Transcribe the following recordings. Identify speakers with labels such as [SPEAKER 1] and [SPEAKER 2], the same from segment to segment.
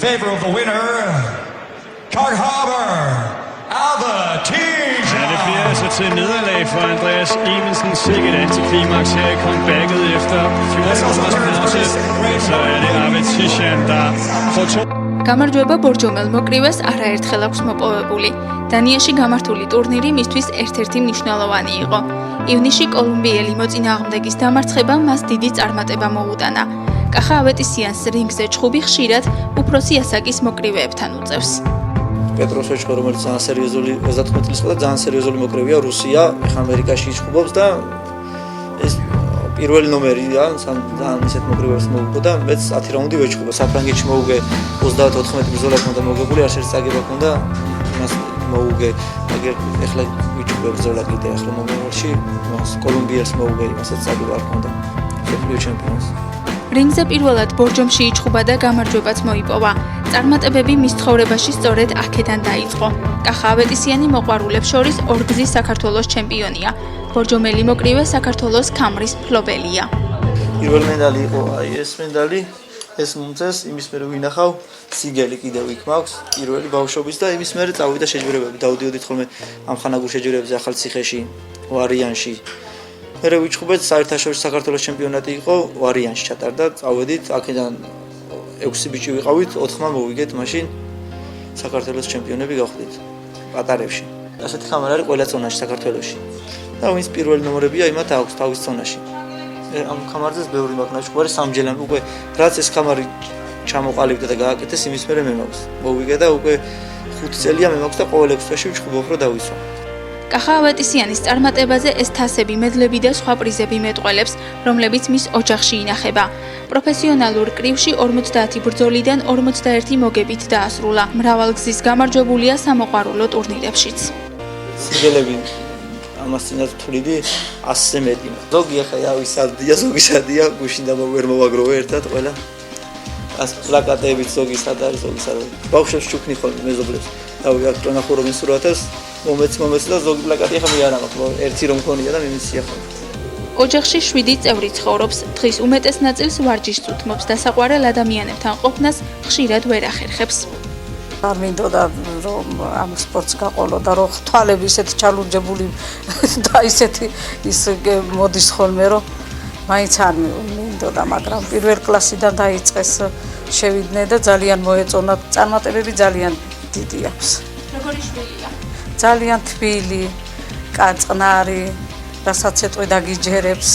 [SPEAKER 1] favor of the winner, Cog Harbor, Albertine.
[SPEAKER 2] Ja, det bliver altså til nederlag for Andreas Evensen. Sikkert antiklimaks her i comebacket efter 14 pause. Så er det Albertine, der får 2.
[SPEAKER 3] გამარჯვება ბორჯომელ მოკრივეს არაერთხელ აქვს მოპოვებული. დანიაში გამართული ტურნირი მისთვის ერთ-ერთი მნიშვნელოვანი იყო. ივნისში კოლუმბიელი მოწინააღმდეგის დამარცხება მას დიდი წარმატება მოუტანა. კახა ავეტისიანს რინგზე ჩხუბი ხშირად უფროსი ასაკის მოკრივეებთან უწევს.
[SPEAKER 4] პეტროსვეჩკო, რომელიც ძალიან სერიოზული 39 წლის იყო და ძალიან სერიოზული მოკრივეა, რუსია, ეხლა ამერიკაში იჩხუბობს და ეს პირველი ნომერია, ძალიან ისეთ მოკრივეებს მოუგო და მეც 10 რაუნდი ვეჩხუბა. საფრანგეთში მოუგე 30-14 ბრძოლა ქონდა მოგებული, არ შეწაგება ქონდა, იმას მოუგე. მაგრამ ეხლა ვიჩხუბე ბრძოლა კიდე ახლა მომავალში, მას კოლუმბიელს მოუგე, იმასაც წაგება არ ქონდა. მსოფლიო ჩემპიონს.
[SPEAKER 3] რინგზე პირველად ბორჯომში იჩხუბა და გამარჯვებაც მოიპოვა. წარმატებები მის ცხოვრებაში სწორედ აქედან დაიწყო. კახა ავეტისიანი მოყვარულებს შორის ორგზის საქართველოს ჩემპიონია. ბორჯომელი მოკრივე საქართველოს ქამრის მფლობელია.
[SPEAKER 4] პირველი მედალი იყო აი ეს მედალი, ეს მომწეს, იმის მერე ვინახავ, სიგელი კიდევ იქ მაქვს, პირველი ბავშვობის და იმის მერე წავიდა შეჯიბრებები. დავდიოდით ხოლმე ამ ხანაგურ შეჯიბრებებზე ახალციხეში, ვარიანში. მერე ვიჩხუბეთ საერთაშორისო საქართველოს ჩემპიონატი იყო, ვარიანში ჩატარდა, წავედით, აქედან 6 ბიჭი ვიყავით, 4-მა მოვიგეთ მაშინ საქართველოს ჩემპიონები გავხდით პატარებში. ასეთი ხამარ არის ყველა ზონაში საქართველოში. და ვინც პირველი ნომერებია, იმათ აქვს თავის ზონაში. ამ ხამარზეც ბევრი მაგ ნაჩუქარი სამჯერად უკვე რაც ეს ხამარი ჩამოყალიბდა და გააკეთეს, იმის მერე მე მაქვს. მოვიგე და უკვე 5 წელია მე მაქვს და ყოველ 6 თვეში ვჩხუბობ რომ დავისვა.
[SPEAKER 3] კახა ავეტისიანის წარმატებაზე ეს თასები, მედლები და სხვა პრიზები მეტყველებს, რომლებიც მის ოჯახში ინახება. პროფესიონალურ კრივში 50 ბრძოლიდან 41 მოგებით დაასრულა. მრავალგზის გამარჯვებულია სამოყვარულო ტურნირებშიც.
[SPEAKER 4] სიგელები ამას წინათ თვლიდი 100-ზე მეტი. ზოგი ახლა ავისადია, ზოგი სადია, გუშინ და ვერ მოვაგროვე ერთად ყველა. ას პლაკატებით ზოგი სად არის, ზოგი სად არის. ბავშვებს ჩუქნი ხოლმე მეზობლებს. დავი აქ ტონა ხურობენ სურათებს, მომეც და ზოგი პლაკატი ახლა მე არ მაქვს, ერთი რომ მქონია და მიმიცია ხოლმე.
[SPEAKER 3] ოჯახში 7 წევრი ცხოვრობს, დღის უმეტეს ნაწილს ვარჯიშს უთმობს და საყვარელ ადამიანებთან ყოფნას ხშირად ვერ ახერხებს.
[SPEAKER 5] არ მინდოდა რომ ამ სპორტს გაყოლო და რომ თვალები ისეთ ჩალურჯებული და ისეთი ის მოდის ხოლმე რომ მაინც არ მინდოდა, მაგრამ პირველ კლასიდან დაიწყეს შევიდნენ და ძალიან მოეწონა, წარმატებები ძალიან დიდი აქვს.
[SPEAKER 3] როგორი შვილია?
[SPEAKER 5] ძალიან თბილი, კაწნარი, რასაც ეტყვი დაგიჯერებს.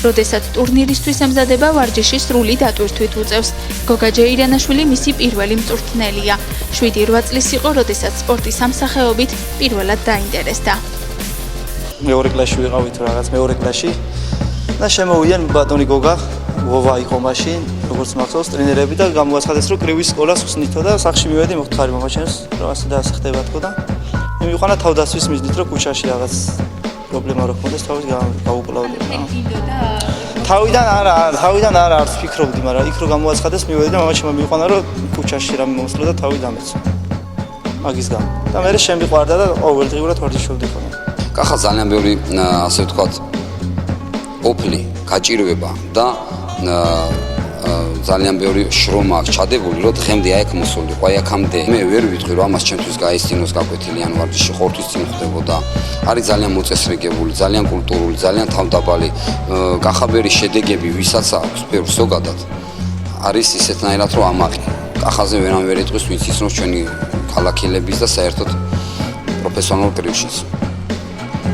[SPEAKER 3] როდესაც ტურნირისთვის ემზადება, ვარჯიში სრული დატვირთვით უწევს. გოგა ჯეირანაშვილი მისი პირველი მწვრთნელია. 7-8 წლის იყო, როდესაც სპორტის სამსახეობით პირველად დაინტერესდა.
[SPEAKER 4] მეორე კლასში ვიყავით რაღაც მეორე კლასში და შემოვიდნენ ბატონი გოგა, ვოვა იყო მაშინ, როგორც მახსოვს, ტრენერები და გამოაცხადეს, რომ კრივის სკოლას ვსნითო და სახში მივედი, მოხთხარი მამაჩემს, რაღაცა დაასახდება თქო და მივიყვანა თავდასხმის მიზნით, რომ ქუჩაში რაღაც პრობლემა რო ხონდეს, თავის გავუკლავდი. თავიდან არა არც ფიქრობდი, მაგრამ იქ რო გამოაცხადეს, მივედი და მამაჩემმა მივიყვანა, რომ ქუჩაში რამე მომსვლო და თავი დამეცო. მაგის გამო. და მე შემიყვარდა და ყოველდღიურად ვარჯიშობდი ხოლმე.
[SPEAKER 6] კახა ძალიან ბევრი, ასე ვთქვათ, ოფლი, გაჭირვება და ძალიან ბევრი შრომა აქვს ჩადებული, რომ დღემდე აქ მოსულიყო, აქამდე. მე ვერ ვიტყვი, რომ ამას ჩემთვის გაისწინოს გაკვეთილი ან ვარჯიში ხორთვის წინ ხდებოდა. არის ძალიან მოწესრიგებული, ძალიან კულტურული, ძალიან თავდაბალი. კახაბერის შედეგები, ვისაც აქვს ბევრ ზოგადად, არის ისეთნაირად, რომ ამაყი. კახაზე ვერან ვერ იტყვის, ვინც ისნობს ჩვენი ქალაქელების და საერთოდ პროფესიონალურ კრივშიც.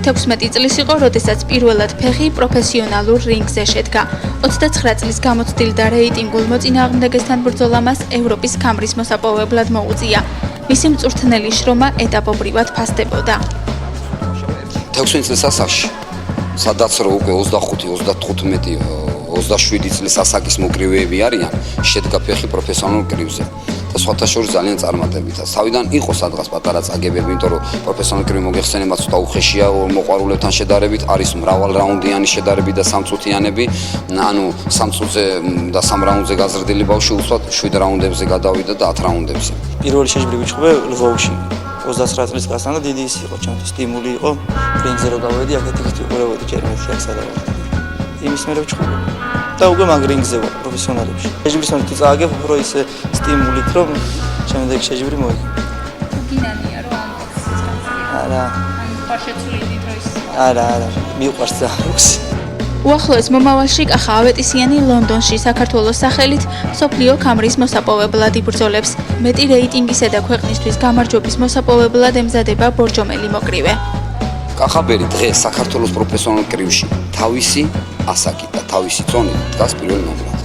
[SPEAKER 3] 16 წლის იყო, როდესაც პირველად ფეხი პროფესიონალურ რინგზე შედგა. 29 წლის გამოცდილ და რეიტინგულ მოწინააღმდეგესთან ბრძოლა მას ევროპის ქამრის მოსაპოვებლად მოუწია. მისი მწვრთნელი შრომა ეტაპობრივად ფასდებოდა.
[SPEAKER 6] 16 წლის ასაკში, სადაც რო უკვე 25, 35, 27 წლის ასაკის მოკრივეები არიან, შედგა ფეხი პროფესიონალურ კრივზე. და სხვათა შორის ძალიან წარმატებითაც. თავიდან იყო სადღაც პატარა წაგებები, იმიტომ რომ პროფესიონალი კრივი მოგეხსენება ცოტა უხეშია მოყვარულებთან შედარებით, არის მრავალ რაუნდიანი შედარები და სამწუთიანები. ანუ 3 წუთზე და 3 რაუნდზე გაზრდილი ბავშვი უცბად 7 რაუნდებზე გადავიდა და 10 რაუნდებზე.
[SPEAKER 4] პირველი შეჯიბრი ვიჩხუბე ლვოვში 29 წლის გასთან და დიდი ის იყო ჩემთვის სტიმული იყო რინგზე რო გავედი აქეთ ვიყურებოდი ჯერ მეთქი აქ სადავარ იმის მერე ვიჩხუბე და უკვე მაგ რინგზე ვარ პროფესიონალებში შეჯიბრის მომენტი წააგებ უფრო ისე სტიმულით რომ შემდეგ შეჯიბრი მოიგო
[SPEAKER 3] გინანია რომ
[SPEAKER 4] არა
[SPEAKER 3] პარშეცული დროის
[SPEAKER 4] არა მიყვარს ზარუქს
[SPEAKER 3] უახლოეს მომავალში კახა ავეტისიანი ლონდონში საქართველოს სახელით სოფლიო ქამრის მოსაპოვებლად იბრძოლებს. მეტი რეიტინგისა და ქვეყნისთვის გამარჯვების მოსაპოვებლად ემზადება ბორჯომელი მოკრივე.
[SPEAKER 6] კახაბერი დღეს საქართველოს პროფესიონალ კრივში თავისი ასაკით და თავისი წონით დგას პირველ ნომრად.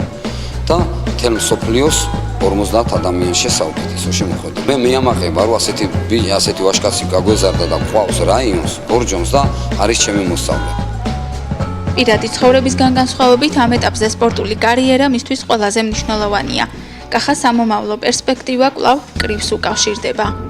[SPEAKER 6] და მთელ მსოფლიოს 50 ადამიანში საუკეთესოში მოხვედი. მე მეამაყება რომ ასეთი ვაჟკაცი გაგვეზარდა და ყავს რაიონს, ბორჯომს და არის ჩემი მოსწავლე.
[SPEAKER 3] პირადი ცხოვრებისგან განსხვავებით ამ ეტაპზე სპორტული კარიერა მისთვის ყველაზე მნიშვნელოვანია. კახა სამომავლო პერსპექტივა კვლავ კრივს უკავშირდება.